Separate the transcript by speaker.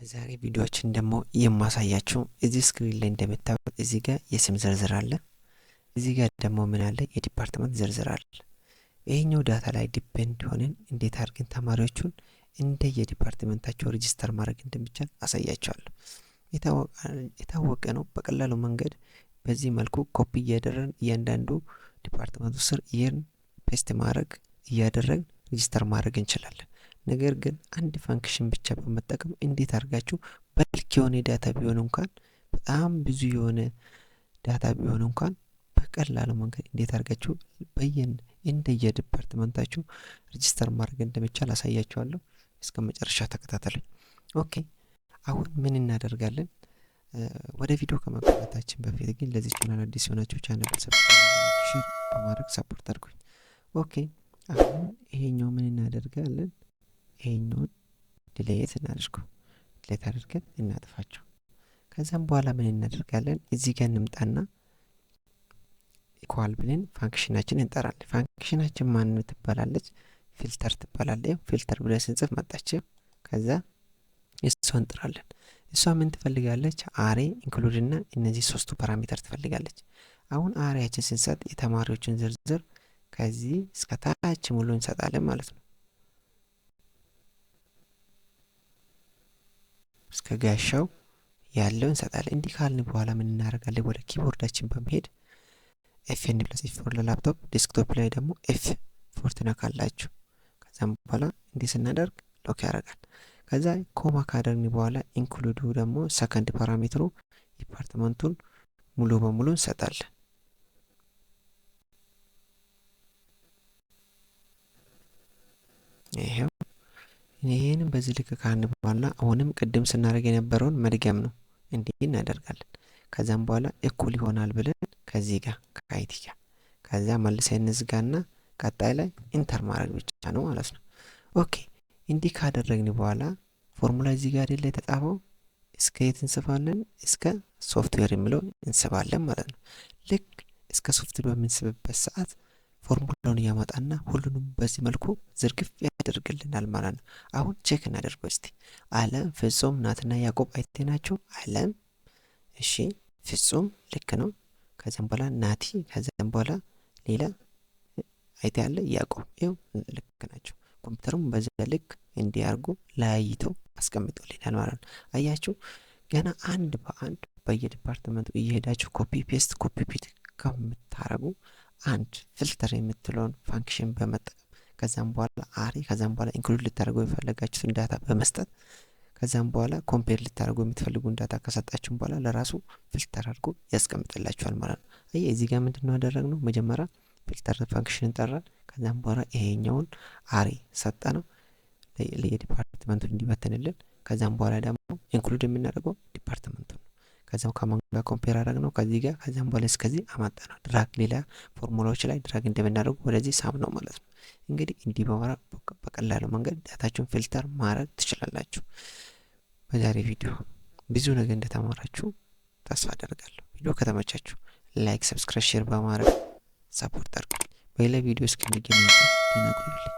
Speaker 1: በዛሬ ቪዲዮአችን ደግሞ የማሳያችሁ እዚህ ስክሪን ላይ እንደምታዩት እዚህ ጋር የስም ዝርዝር አለ። እዚህ ጋር ደግሞ ምን አለ? የዲፓርትመንት ዝርዝር አለ። ይሄኛው ዳታ ላይ ዲፔንድ ሆነን እንዴት አድርገን ተማሪዎቹን እንደ የዲፓርትመንታቸው ሬጂስተር ማድረግ እንደሚቻል አሳያቸዋለሁ። የታወቀ ነው። በቀላሉ መንገድ በዚህ መልኩ ኮፒ እያደረግን እያንዳንዱ ዲፓርትመንቱ ስር ይሄን ፔስት ማድረግ እያደረግን ሬጂስተር ማድረግ እንችላለን። ነገር ግን አንድ ፈንክሽን ብቻ በመጠቀም እንዴት አድርጋችሁ በልክ የሆነ ዳታ ቢሆን እንኳን በጣም ብዙ የሆነ ዳታ ቢሆን እንኳን በቀላሉ መንገድ እንዴት አድርጋችሁ እንደየ ዲፓርትመንታችሁ ሬጂስተር ማድረግ እንደሚቻል አሳያችኋለሁ። እስከ መጨረሻ ተከታተሉኝ። ኦኬ አሁን ምን እናደርጋለን? ወደ ቪዲዮ ከመግባታችን በፊት ግን ለዚህ ቻናል አዲስ የሆናችሁ ቻናል ሰብስክራይብ፣ ሼር በማድረግ ሰፖርት አድርጉኝ። ኦኬ አሁን ይሄኛው ምን እናደርጋለን? ይሄኛውን ዲሌት እናድርገው። ዲሌት አድርገን እናጥፋቸው። ከዛም በኋላ ምን እናደርጋለን? እዚህ ጋር እንምጣና ኢኳል ብለን ፋንክሽናችን እንጠራለን። ፋንክሽናችን ማን ትባላለች? ፊልተር ትባላለች። ፊልተር ብለን ስንጽፍ መጣች። ከዛ እሷን እንጥራለን። እሷ ምን ትፈልጋለች? አሬ ኢንክሉድ እና እነዚህ ሶስቱ ፓራሜተር ትፈልጋለች። አሁን አሬያችን ስንሰጥ የተማሪዎችን ዝርዝር ከዚህ እስከ ታች ሙሉ እንሰጣለን ማለት ነው። እስከ ጋሻው ያለው እንሰጣለን። እንዲህ ካልን በኋላ ምን እናደርጋለን? ወደ ኪቦርዳችን በመሄድ ኤፍኤን ፕለስ ኤፍ4 ለላፕቶፕ፣ ዴስክቶፕ ላይ ደግሞ ኤፍ4 ትነካላችሁ። ከዛም በኋላ እንዲህ ስናደርግ ሎክ ያደርጋል። ከዛ ኮማ ካደረግን በኋላ ኢንክሉዱ ደግሞ ሰከንድ ፓራሜትሩ ዲፓርትመንቱን ሙሉ በሙሉ እንሰጣለን። ይሄው ይሄንን በዚህ ልክ ካልን በኋላ አሁንም ቅድም ስናደርግ የነበረውን መድገም ነው። እንዲህ እናደርጋለን። ከዛም በኋላ እኩል ይሆናል ብለን ከዚህ ጋር ከአይቲ ጋር ከዛ መልሰን እንዝጋና ቀጣይ ላይ ኢንተር ማድረግ ብቻ ነው ማለት ነው። ኦኬ እንዲህ ካደረግን በኋላ ፎርሙላ እዚህ ጋር አይደለ የተጻፈው? እስከ የት እንስባለን? እስከ ሶፍትዌር የሚለው እንስባለን ማለት ነው። ልክ እስከ ሶፍትዌር በምንስብበት ሰዓት ፎርሙላውን ያመጣና ሁሉንም በዚህ መልኩ ዝርግፍ ያደርግልናል ማለት ነው። አሁን ቼክ እናደርገው እስቲ። አለም፣ ፍጹም፣ ናትና ያዕቆብ አይቴ ናቸው። አለም እሺ፣ ፍጹም ልክ ነው። ከዛም በኋላ ናቲ፣ ከዛም በኋላ ሌላ አይቴ ያለ ያዕቆብ፣ ይኸው ልክ ናቸው። ኮምፒውተሩም በዚያ ልክ እንዲያርጉ ለያይተው አስቀምጦልናል ማለት ነው። አያችሁ፣ ገና አንድ በአንድ በየዲፓርትመንቱ እየሄዳችሁ ኮፒ ፔስት ከምታረጉ አንድ ፊልተር የምትለውን ፋንክሽን በመጠቀም ከዛም በኋላ አሬ ከዛም በኋላ ኢንክሉድ ልታደርጉ የፈለጋችሁትን ዳታ በመስጠት ከዛም በኋላ ኮምፔር ልታደርጉ የምትፈልጉን ዳታ ከሰጣችሁ በኋላ ለራሱ ፊልተር አድርጎ ያስቀምጥላችኋል ማለት ነው። አየ እዚህ ጋር ምንድነው ያደረግነው? መጀመሪያ ፊልተር ፋንክሽን ጠራን። ከዛም በኋላ ይሄኛውን አሬ ሰጠ ነው ለየዲፓርትመንቱ እንዲበተንልን። ከዛም በኋላ ደግሞ ኢንክሉድ የምናደርገው ዲፓርትመንቱ ነው። ከዛም ከማን ጋር ኮምፔር አደረግ ነው ከዚህ ጋር። ከዛም በኋላ እስከዚህ አመጣ ነው። ድራግ ሌላ ፎርሙላዎች ላይ ድራግ እንደምናደርጉ ወደዚህ ሳብ ነው ማለት ነው። እንግዲህ እንዲህ በማድረግ በቀላሉ መንገድ ዳታችሁን ፊልተር ማድረግ ትችላላችሁ። በዛሬ ቪዲዮ ብዙ ነገር እንደተማራችሁ ተስፋ አደርጋለሁ። ቪዲዮ ከተመቻችሁ ላይክ፣ ሰብስክራይብ፣ ሼር በማድረግ ሰፖርት አድርጉ። በሌላ ቪዲዮ እስክንገናኝ ደህና ቆዩልኝ።